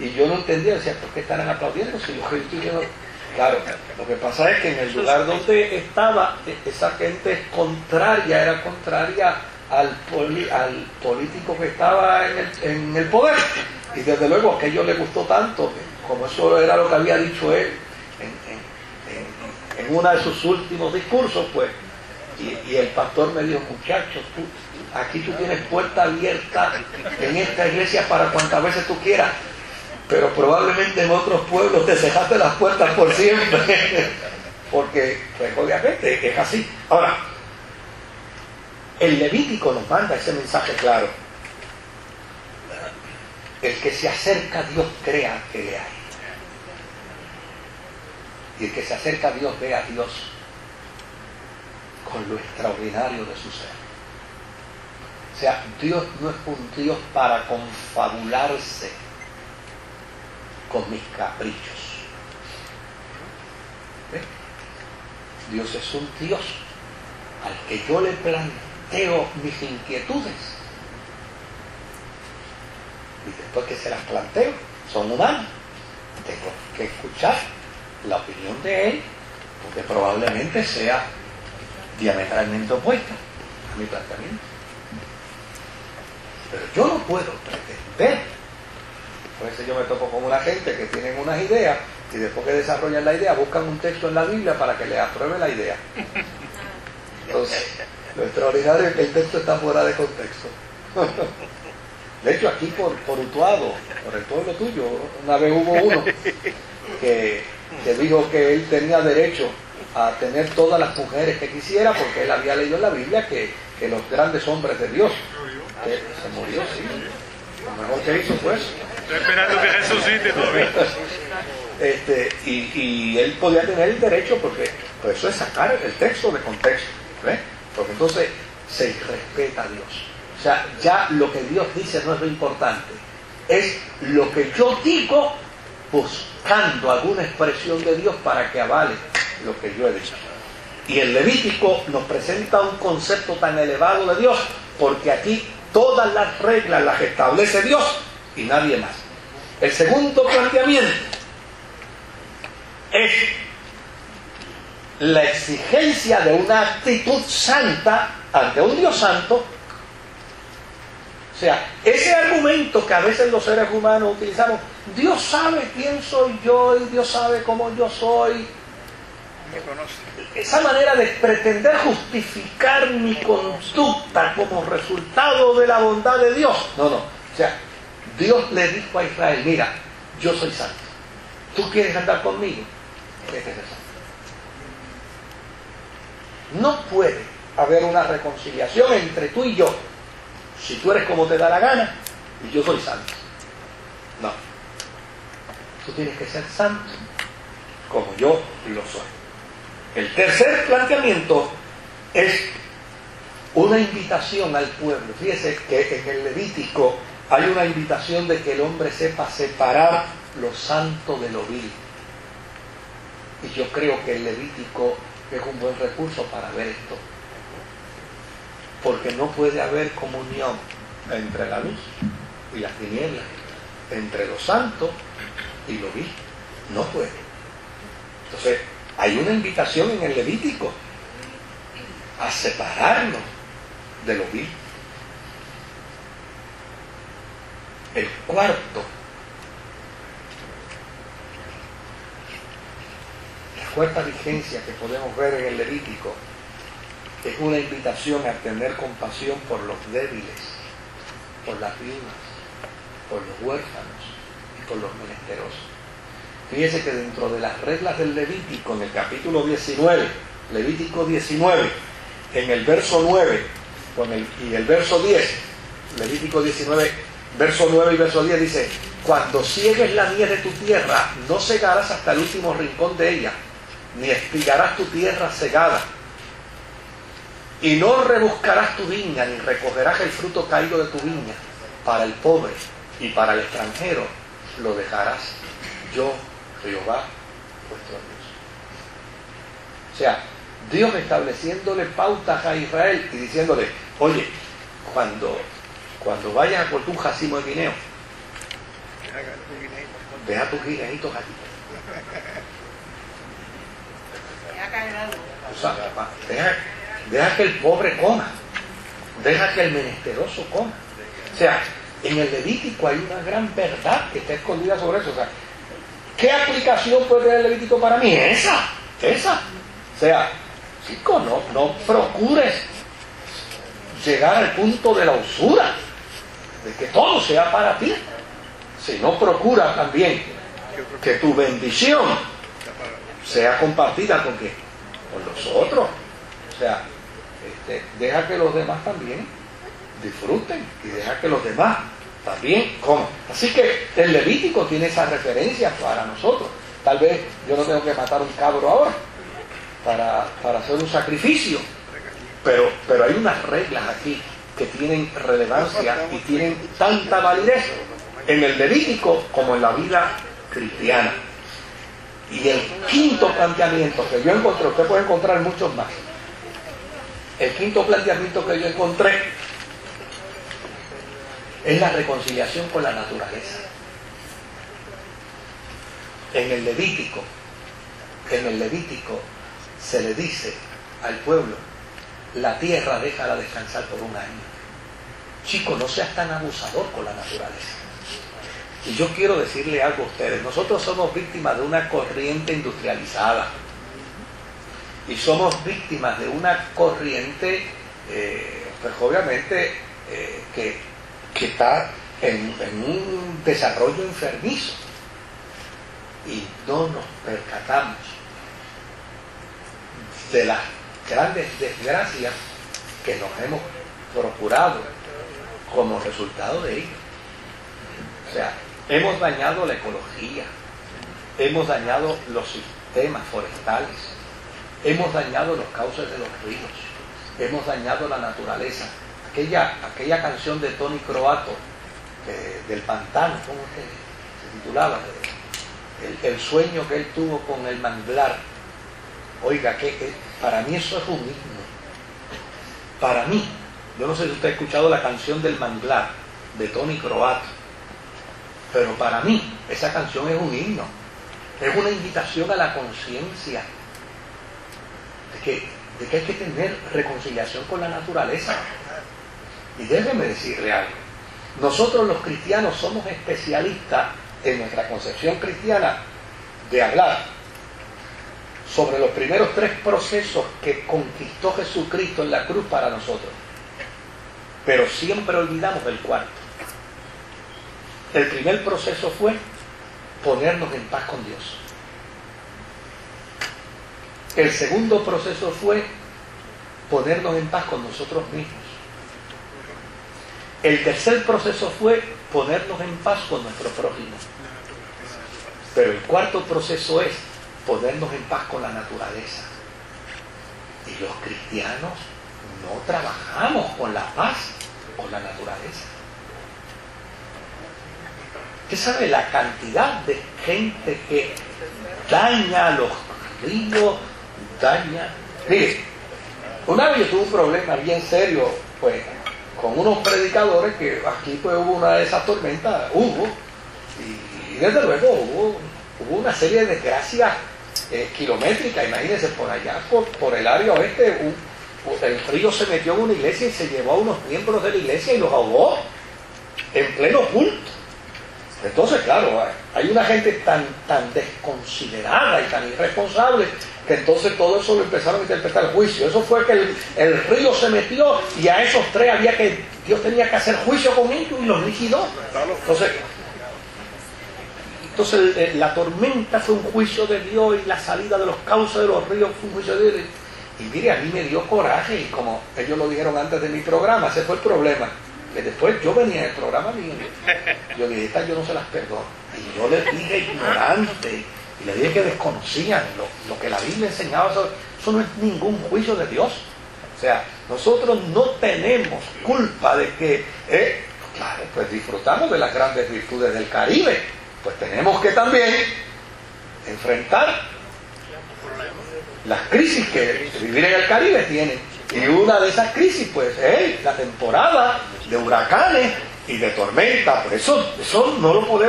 Y yo no entendía, decía, ¿por qué estarán aplaudiendo? Si yo estoy viendo... Claro, lo que pasa es que en el lugar donde estaba, esa gente es contraria, era contraria al político que estaba en el poder. Y desde luego a aquello le gustó tanto, como eso era lo que había dicho él en uno de sus últimos discursos, pues. Y el pastor me dijo, muchachos, aquí tú tienes puerta abierta en esta iglesia para cuantas veces tú quieras, pero probablemente en otros pueblos te cerraste las puertas por siempre, porque pues obviamente es así. Ahora, el Levítico nos manda ese mensaje claro: el que se acerca a Dios crea que le hay, y el que se acerca a Dios ve a Dios con lo extraordinario de su ser. O sea, Dios no es un Dios para confabularse con mis caprichos. ¿Ves? Dios es un Dios al que yo le planteo mis inquietudes, y después que se las planteo, son humanos, tengo que escuchar la opinión de él, porque probablemente sea diametralmente opuesta a mi planteamiento. Pero yo no puedo pretender. Por eso yo me topo con una gente que tienen unas ideas y después que desarrollan la idea buscan un texto en la Biblia para que les apruebe la idea. Entonces, lo extraordinario es que el texto está fuera de contexto. De hecho, aquí por Utuado, por el pueblo tuyo, una vez hubo uno que dijo que él tenía derecho a tener todas las mujeres que quisiera porque él había leído en la Biblia que los grandes hombres de Dios, que se murió, sí, lo mejor que hizo fue eso. Estoy esperando que resucite todavía. Y él podía tener el derecho, porque pues eso es sacar el texto de contexto, ¿ves? Porque entonces se respeta a Dios. O sea, ya lo que Dios dice no es lo importante, es lo que yo digo buscando alguna expresión de Dios para que avale lo que yo he dicho. Y el Levítico nos presenta un concepto tan elevado de Dios, porque aquí todas las reglas las establece Dios y nadie más. El segundo planteamiento es la exigencia de una actitud santa ante un Dios santo. O sea, ese argumento que a veces los seres humanos utilizamos, Dios sabe quién soy yo y Dios sabe cómo yo soy. Esa manera de pretender justificar mi conducta como resultado de la bondad de Dios. No. O sea, Dios le dijo a Israel, mira, yo soy santo. ¿Tú quieres andar conmigo? Tienes que ser santo. No puede haber una reconciliación entre tú y yo si tú eres como te da la gana y yo soy santo. No. Tú tienes que ser santo como yo lo soy. El tercer planteamiento es una invitación al pueblo. Fíjese que en el Levítico hay una invitación de que el hombre sepa separar lo santo de lo vil. Y yo creo que el Levítico es un buen recurso para ver esto. Porque no puede haber comunión entre la luz y las tinieblas, entre lo santo y lo vil. No puede. Entonces, hay una invitación en el Levítico a separarnos de lo vil. El cuarto, la cuarta vigencia que podemos ver en el Levítico es una invitación a tener compasión por los débiles, por las viudas, por los huérfanos y por los menesterosos. Fíjese que dentro de las reglas del Levítico, en el capítulo 19, Levítico 19, en el verso 9 y el verso 10, Levítico 19, verso 9 y verso 10 dice: cuando ciegues la mies de tu tierra, no cegarás hasta el último rincón de ella, ni espigarás tu tierra cegada, y no rebuscarás tu viña, ni recogerás el fruto caído de tu viña. Para el pobre y para el extranjero lo dejarás. Yo, Jehová, vuestro Dios. O sea, Dios estableciéndole pautas a Israel y diciéndole: oye, cuando vayas a cortar un racimo de guineo, Deja tus guineitos aquí. O sea, deja que el pobre coma. Deja que el menesteroso coma. O sea, en el Levítico hay una gran verdad que está escondida sobre eso. O sea, ¿qué aplicación puede tener el Levítico para mí? Esa. O sea, chico, no procures llegar al punto de la usura, de que todo sea para ti. Si no procura también que tu bendición sea compartida con los otros. O sea, deja que los demás también disfruten y deja que los demás también coman. Así que el Levítico tiene esa referencia para nosotros. Tal vez yo no tengo que matar un cabro ahora para hacer un sacrificio, pero hay unas reglas aquí que tienen relevancia y tienen tanta validez en el Levítico como en la vida cristiana. Y el quinto planteamiento que yo encontré, usted puede encontrar muchos más. El quinto planteamiento que yo encontré es la reconciliación con la naturaleza. En el Levítico se le dice al pueblo: la tierra déjala descansar por un año. Chico, no seas tan abusador con la naturaleza. Y yo quiero decirle algo a ustedes. Nosotros somos víctimas de una corriente industrializada. Y somos víctimas de una corriente, pues obviamente, que está en un desarrollo enfermizo. Y no nos percatamos de las grandes desgracias que nos hemos procurado como resultado de ello. O sea, hemos dañado la ecología, hemos dañado los sistemas forestales, hemos dañado los cauces de los ríos, hemos dañado la naturaleza. Aquella canción de Tony Croato, del pantano, ¿cómo se titulaba? El sueño que él tuvo con el manglar. Oiga, que para mí eso es un himno. Para mí, yo no sé si usted ha escuchado la canción del manglar de Tony Croato, pero para mí esa canción es un himno. Es una invitación a la conciencia de que hay que tener reconciliación con la naturaleza. Y déjeme decirle algo. Nosotros los cristianos somos especialistas en nuestra concepción cristiana de hablar sobre los primeros 3 procesos que conquistó Jesucristo en la cruz para nosotros. Pero siempre olvidamos el cuarto. El primer proceso fue ponernos en paz con Dios. El segundo proceso fue ponernos en paz con nosotros mismos. El tercer proceso fue ponernos en paz con nuestro prójimo. Pero el cuarto proceso es ponernos en paz con la naturaleza. Y los cristianos no trabajamos con la paz con la naturaleza. ¿Usted sabe la cantidad de gente que daña los ríos, daña? Mire, una vez yo tuve un problema bien serio, pues, con unos predicadores que aquí pues hubo una de esas tormentas, y desde luego hubo una serie de desgracias kilométricas. Imagínense, por allá, por el área oeste, el río se metió en una iglesia y se llevó a unos miembros de la iglesia y los ahogó en pleno culto. Entonces, claro, hay una gente tan desconsiderada y tan irresponsable que entonces todo eso lo empezaron a interpretar el juicio. Eso fue que el río se metió y a esos 3 Dios tenía que hacer juicio con ellos y los liquidó. Entonces la tormenta fue un juicio de Dios y la salida de los cauces de los ríos fue un juicio de Dios. Y mire, a mí me dio coraje, y como ellos lo dijeron antes de mi programa, ese fue el problema. Que después yo venía del programa mío, yo dije, estas yo no se las perdono. Y yo les dije ignorante, y les dije que desconocían lo que la Biblia enseñaba. Eso no es ningún juicio de Dios. O sea, nosotros no tenemos culpa de que, claro, pues disfrutamos de las grandes virtudes del Caribe, pues tenemos que también enfrentar las crisis que vivir en el Caribe tiene. Y una de esas crisis, pues, es la temporada de huracanes y de tormentas. Por eso no lo podemos